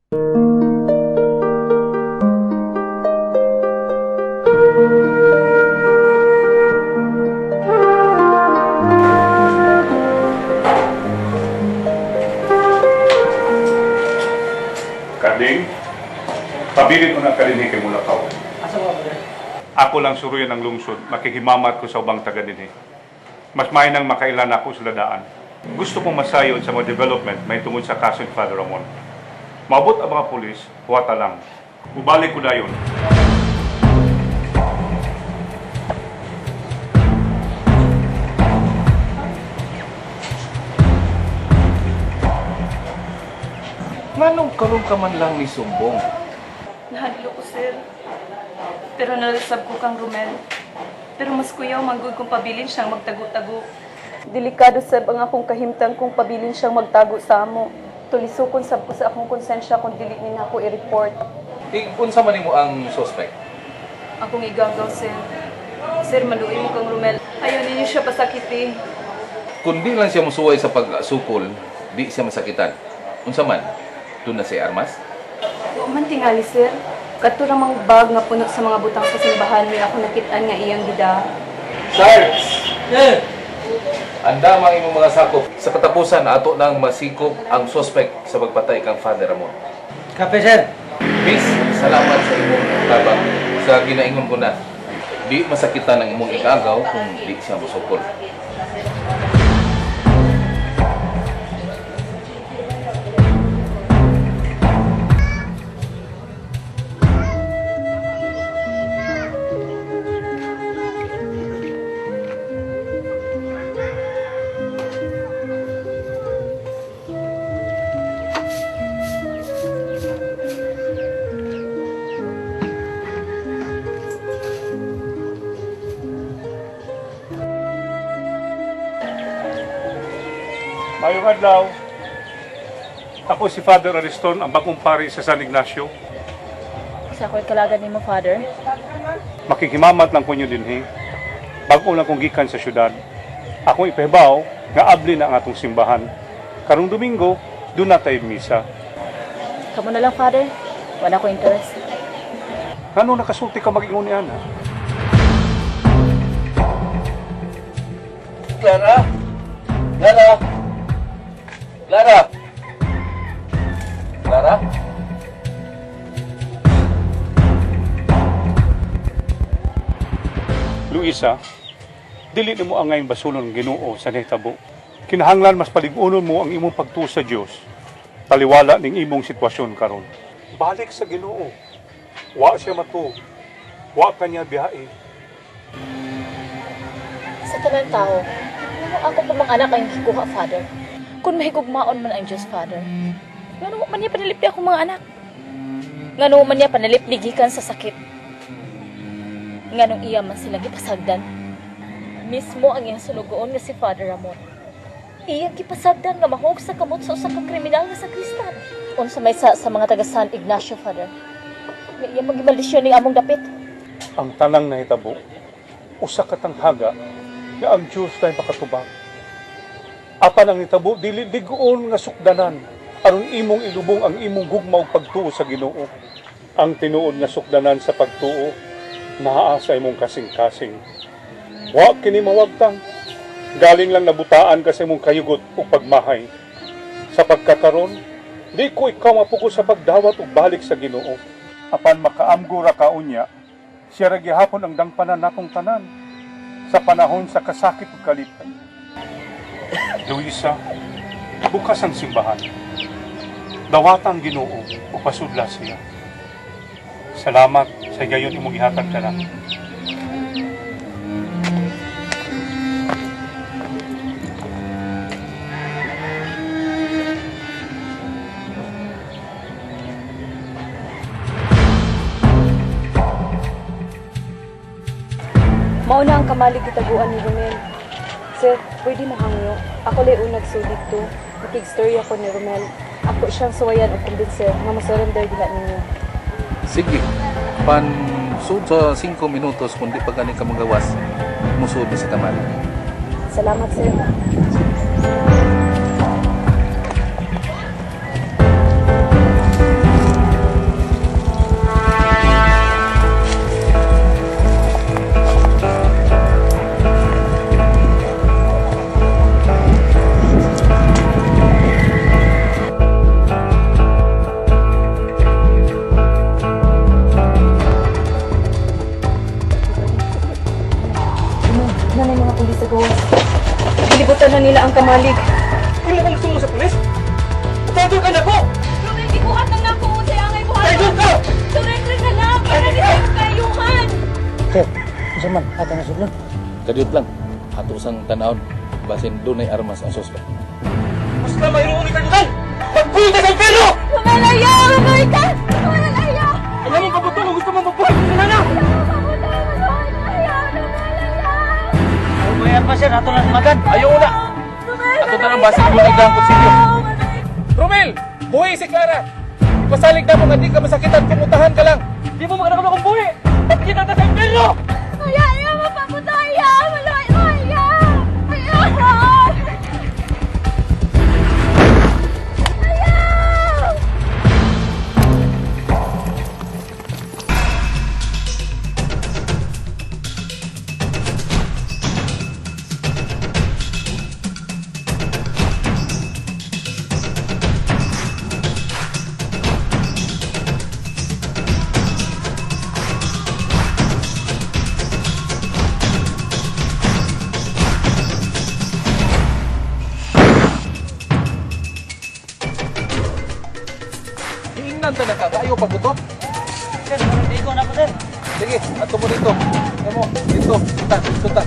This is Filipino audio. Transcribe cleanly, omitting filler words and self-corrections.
Kading, pabilin ko na kalinhi kay Mulakaw. Asa mo ba? Ako lang suruyan ng lungsod, makikimamat ko sa ubang taga dinhi. Mas may nang makailan ako sa ladaan. Gusto kong masayon sa mga development may tungod sa kaso ni Father Ramon. Maabot ang mga pulis, huwata lang. Ubalik ko dayon. Nganong karon ka man lang ni sumbong? Nahadlo ko, sir. Pero nalasab ko kang Romel. Pero mas kuyaw manggod kung pabilin siyang magtago-tago. Delikado sab ang akong kahimtang kung pabilin siyang magtago sa amo. Tulisukon sab ko sa akong konsensya kung dili ni nako i-report. Unsa man nimo ang suspect? Akong igagaw, sir. Sir, maluoy mo kang Romel. Ayaw ninyo siya pasakiti. Kung di lang siya musuway sa pagsukol, di siya masakitan. Unsa man? Doon na si Armas? Wa man tingali, sir. Kadto ra mang bag nga puno sa mga butang sa simbahan ni ako nakit-an nga iyang gida. Sarge! Yeah. Anda mang imong mga sakop. Sa katapusan, ato nang masikop ang suspect sa pagpatay kang Father Ramon. Kape, sir. Miss, salamat sa imong tabang. Sa ginaingon ko na, di masakitan ang imong ikagaw kung di siya musukol. Mayong adlaw. Ako si Father Ariston, ang bagong pari sa San Ignacio. Sa ako'y kalagan ni mo, Father. Makikimamat lang ko nyo dinhi. Bago lang kong gikan sa syudad. Akong ipahibaw nga abli na ang atong simbahan. Karong Domingo, doon na tayo misa. Kamu na lang, Father. Wala ko interest. Ano nakasulti ka mag-ingon ni Ana? Clara? Clara? Clara? Clara? Luisa, dili nimo ang ngayon basulon ng Ginoo sa nahitabo. Kinahanglan mas paligunon mo ang imong pagtuo sa Dios. Taliwala ning imong sitwasyon karon. Balik sa Ginoo. Wa siya matuo. Wa kanya biyahe. Sa tanan tao, ano ako pa mga anak ang gikuha, Father? Kung mahigugmaon man ang Diyos, Father. Ngano man niya panalipdi akong mga anak? Ngano man niya panalipdi gikan sa sakit? Nganong iya man sila gipasagdan? Mismo ang iyang sunugoon nga si Father Ramon. Iyang gipasagdan nga mahog sa kamot sa usa ka kriminal nga sakristan. Unsa may sa mga taga San Ignacio, Father? Nga iyang magimaldisyon ni among dapit. Ang tanang nahitabo, usa ka tanghaga nga ang Diyos tayo makatubang. Apan ang nitabo, dili ligoon nga sukdanan, aron imong ilubong ang imong gugma ug pagtuo sa Ginoo. Ang tinuod nga sukdanan sa pagtuo, naa sa imong kasing-kasing. Wa kini mawagtang, galing lang nabutaan ka sa imong kayugot ug pagmahay. Sa pagkakaron, di ko ikaw mapuko sa pagdawat ug balik sa Ginoo. Apan makaamgo ra ka unya, siya ra gihapon ang dangpanan natong tanan sa panahon sa kasakit ug kalipay. Luisa, bukas ang simbahan. Dawatang Ginoo o pasudla siya. Salamat sa gayon imong gihatag ka na. Mauna ang kamalig gitaguan ni Romel. Sir, pwede mo hangyo. Ako lay unag sulit to. Nakig-story ako ni Romel. Ako siyang suwayan o kumbinser na masurrender gila ninyo. Sige. Pansud sa 5 minutos kung di pa gani ka magawas, musud sa kamali. Salamat, sir. nila ang kamalig. Hindi mo gusto mo sa pulis? Tawag ka na po! Romel, gibuhat ng nako sa angay buhat. Tayo ka! Surrender na lang para di tayo kayuhan. Sir, isa man, ata na sudlan. Kadiyot lang. Ato sang tanawon. Basin doon ay armas ang suspect. Basta mayroon ni Kadutan! Pagpulit ka sa impero! Romel, ayaw! Romel, Romel, ayaw! Alam mo kabuto kung gusto mo magpulit sa nana! Umayan pa sir, ato lang magan. Ayaw na! Ato na lang basin doon ay daang kutsilyo. Romel! Buhay si Clara! Ipasalig na mo nga di ka masakitan, pumutahan ka lang! Di mo magkakaroon akong buhi! Pagkita ka sa impero! Ayaw! Mapapunta! Ayaw! Malayo! Ayaw! Ayaw! Ayaw! Hiingnan ta na ka, ayaw pa buto. Sir, hindi ko na po sir. Sige, ato mo dito. Ano mo? Dito, tuta.